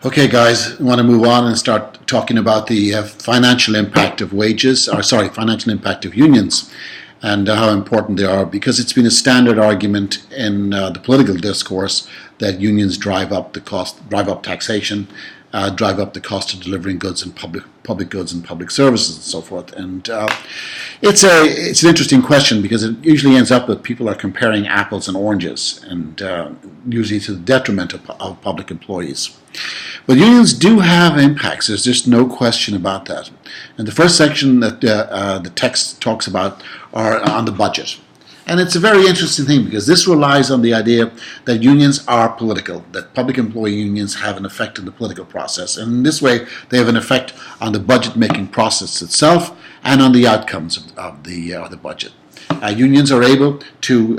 Okay, guys, I want to move on and start talking about the financial impact of financial impact of unions and how important they are, because it's been a standard argument in the political discourse that unions drive up the cost, drive up taxation, drive up the cost of delivering goods and public goods and public services and so forth. And it's an interesting question because it usually ends up with people are comparing apples and oranges, and usually to the detriment of public employees. But unions do have impacts. There's just no question about that. And the first section that the text talks about are on the budget. And it's a very interesting thing because this relies on the idea that unions are political, that public employee unions have an effect in the political process. And in this way, they have an effect on the budget-making process itself and on the outcomes of the budget. Unions are able to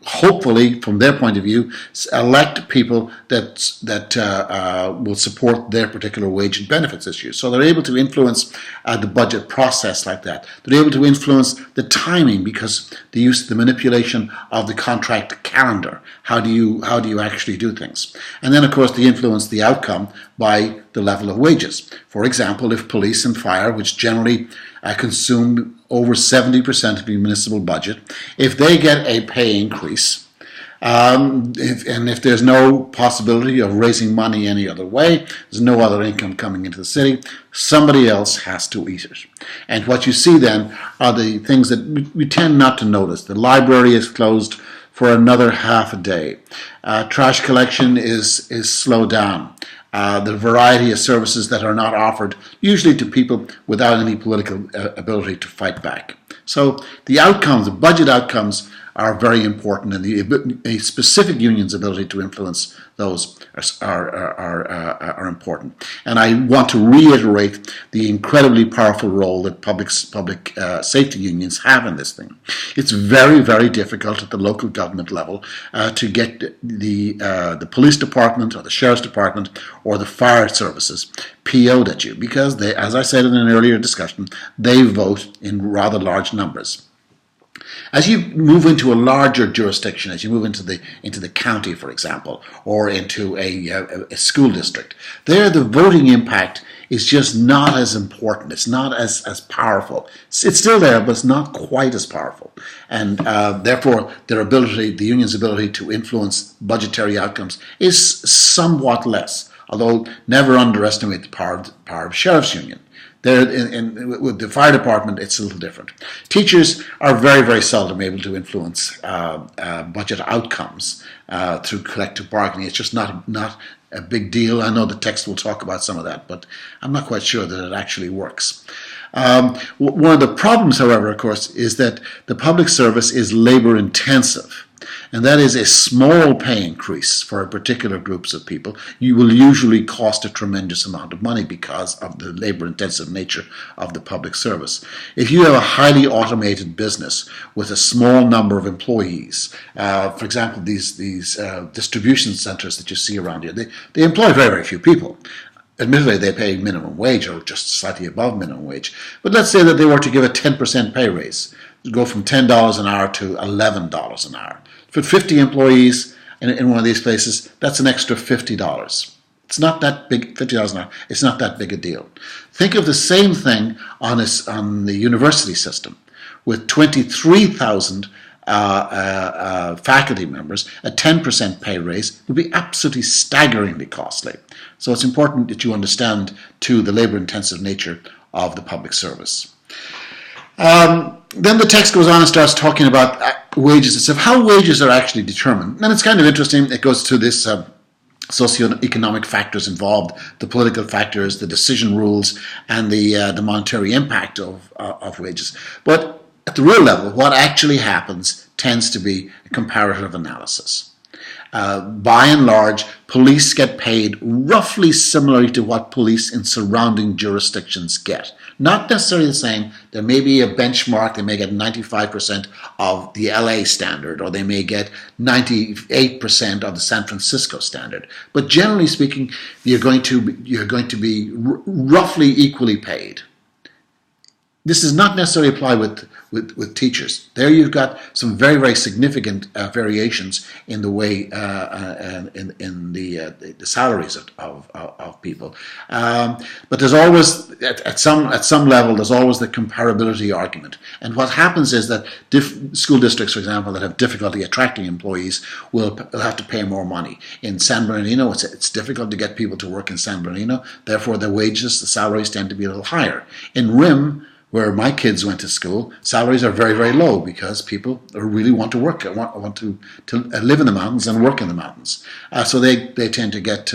hopefully, from their point of view, elect people that will support their particular wage and benefits issues. So they're able to influence the budget process like that. They're able to influence the timing because they use the manipulation of the contract calendar. How do you actually do things? And then, of course, they influence the outcome by the level of wages. For example, if police and fire, which generally consume over 70% of the municipal budget, if they get a pay increase, if there's no possibility of raising money any other way, there's no other income coming into the city, somebody else has to eat it. And what you see then are the things that we tend not to notice. The library is closed for another half a day. Trash collection is slowed down. The variety of services that are not offered, usually to people without any political ability to fight back. So the outcomes, the budget outcomes, are very important, and a specific union's ability to influence those are important. And I want to reiterate the incredibly powerful role that public safety unions have in this thing. It's very, very difficult at the local government level to get the police department or the sheriff's department or the fire services PO'd at you because they, as I said in an earlier discussion, they vote in rather large numbers. As you move into a larger jurisdiction, as you move into the county, for example, or into a school district, there the voting impact is just not as important. It's not as powerful. It's still there, but it's not quite as powerful. And therefore, the union's ability to influence budgetary outcomes is somewhat less, although never underestimate the power of sheriff's union. With the fire department, it's a little different. Teachers are very, very seldom able to influence budget outcomes through collective bargaining. It's just not a big deal. I know the text will talk about some of that, but I'm not quite sure that it actually works. One of the problems, however, of course, is that the public service is labor intensive. And that is a small pay increase for particular groups of people. You will usually cost a tremendous amount of money because of the labor-intensive nature of the public service. If you have a highly automated business with a small number of employees, for example, these distribution centers that you see around here, they employ very, very few people. Admittedly, they pay minimum wage or just slightly above minimum wage. But let's say that they were to give a 10% pay raise, go from $10 an hour to $11 an hour. For 50 employees in one of these places, that's an extra $50. It's not that big, $50 an hour. It's not that big a deal. Think of the same thing on the university system. With 23,000 faculty members, a 10% pay raise would be absolutely staggeringly costly. So it's important that you understand, too, the labor-intensive nature of the public service. Then the text goes on and starts talking about wages and stuff, how wages are actually determined. And it's kind of interesting. It goes to this socioeconomic factors involved, the political factors, the decision rules, and the monetary impact of wages. But at the real level, what actually happens tends to be a comparative analysis. By and large, police get paid roughly similarly to what police in surrounding jurisdictions get. Not necessarily the same. There may be a benchmark. They may get 95% of the LA standard, or they may get 98% of the San Francisco standard. But generally speaking, you're going to be roughly equally paid. This does not necessarily apply with teachers. There you've got some very, very significant variations in the way in the salaries of people. But there's always at some level there's always the comparability argument. And what happens is that school districts, for example, that have difficulty attracting employees will have to pay more money. In San Bernardino, it's difficult to get people to work in San Bernardino. Therefore, the wages, the salaries tend to be a little higher. In RIM, where my kids went to school, salaries are very, very low because people really want to work, want to live in the mountains and work in the mountains. So they tend to get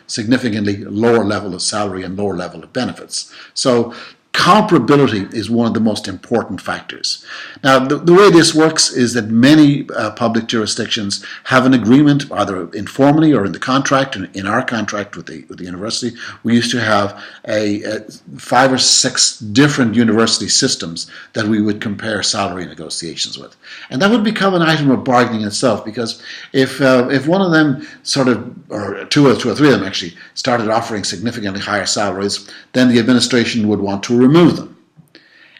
significantly lower level of salary and lower level of benefits. So comparability is one of the most important factors. Now, the way this works is that many public jurisdictions have an agreement, either informally or in the contract. In our contract with the university, we used to have a 5 or 6 different university systems that we would compare salary negotiations with. And that would become an item of bargaining in itself, because if one of them or two or three of them actually started offering significantly higher salaries, then the administration would want to remove them.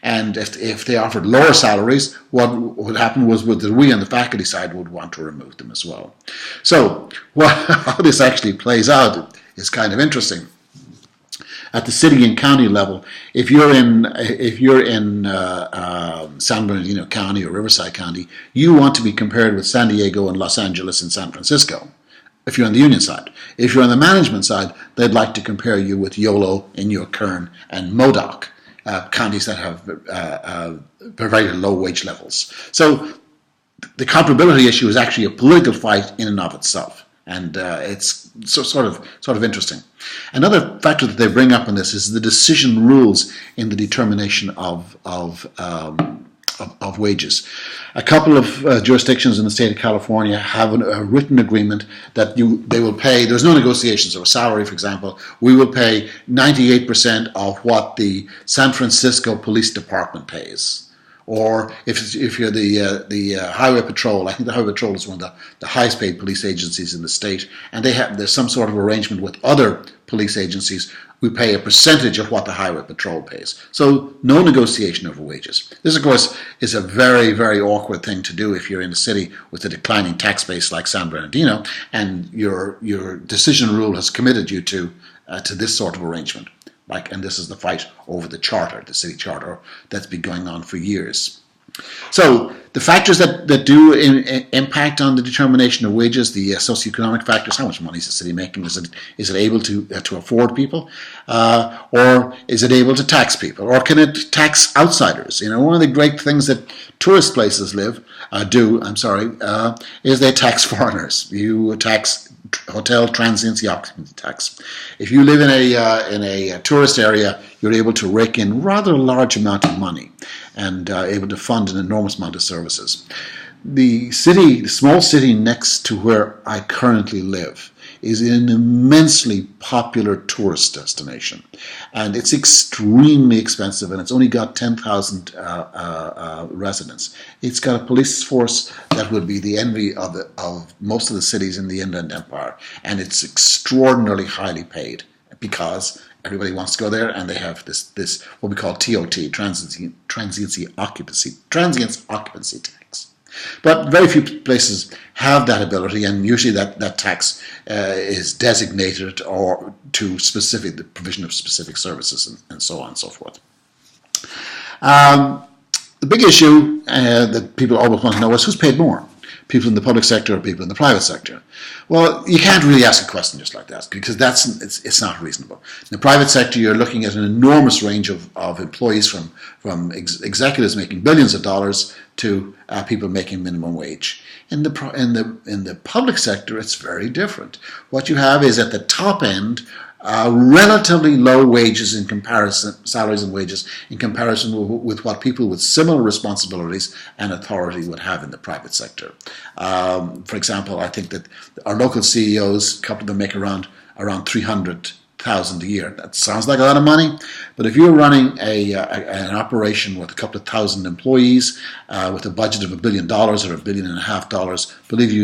And if they offered lower salaries, what would happen was that we on the faculty side would want to remove them as well. So how this actually plays out is kind of interesting. At the city and county level, if you're in San Bernardino County or Riverside County, you want to be compared with San Diego and Los Angeles and San Francisco. If you're on the union side. If you're on the management side, they'd like to compare you with Yolo, Inyo Kern, and Modoc, counties that have very low wage levels. So the comparability issue is actually a political fight in and of itself, and it's sort of interesting. Another factor that they bring up in this is the decision rules in the determination of wages. A couple of jurisdictions in the state of California have a written agreement that they will pay. There's no negotiations of a salary, for example. We will pay 98% of what the San Francisco Police Department pays. Or if you're the Highway Patrol, I think the Highway Patrol is one of the highest paid police agencies in the state, and there's some sort of arrangement with other police agencies. We pay a percentage of what the Highway Patrol pays. So no negotiation over wages. This, of course, is a very, very awkward thing to do if you're in a city with a declining tax base like San Bernardino, and your decision rule has committed you to this sort of arrangement. And this is the fight over the charter, the city charter, that's been going on for years. So the factors that do impact on the determination of wages, the socioeconomic factors: how much money is the city making? Is it able to afford people, or is it able to tax people, or can it tax outsiders? One of the great things that tourist places is they tax foreigners. You tax hotel transiency occupancy tax. If you live in a tourist area, you're able to rake in rather a large amount of money and able to fund an enormous amount of services. The small city next to where I currently live, is an immensely popular tourist destination, and it's extremely expensive, and it's only got 10,000 residents. It's got a police force that would be the envy of most of the cities in the Inland Empire, and it's extraordinarily highly paid because everybody wants to go there, and they have this what we call TOT, transiency occupancy tax. But very few places have that ability, and usually that tax is designated or to the provision of specific services and so on and so forth. The big issue that people always want to know is who's paid more, people in the public sector or people in the private sector. Well, you can't really ask a question just like that, because it's not reasonable. In the private sector, you're looking at an enormous range of employees, from executives making billions of dollars to people making minimum wage. In the public sector, it's very different. What you have is at the top end, relatively low wages in comparison, salaries and wages in comparison with what people with similar responsibilities and authority would have in the private sector. For example, I think that our local CEOs, a couple of them make around $300,000 a year. That sounds like a lot of money, but if you're running an operation with a couple of thousand employees with a budget of $1 billion or $1.5 billion, believe you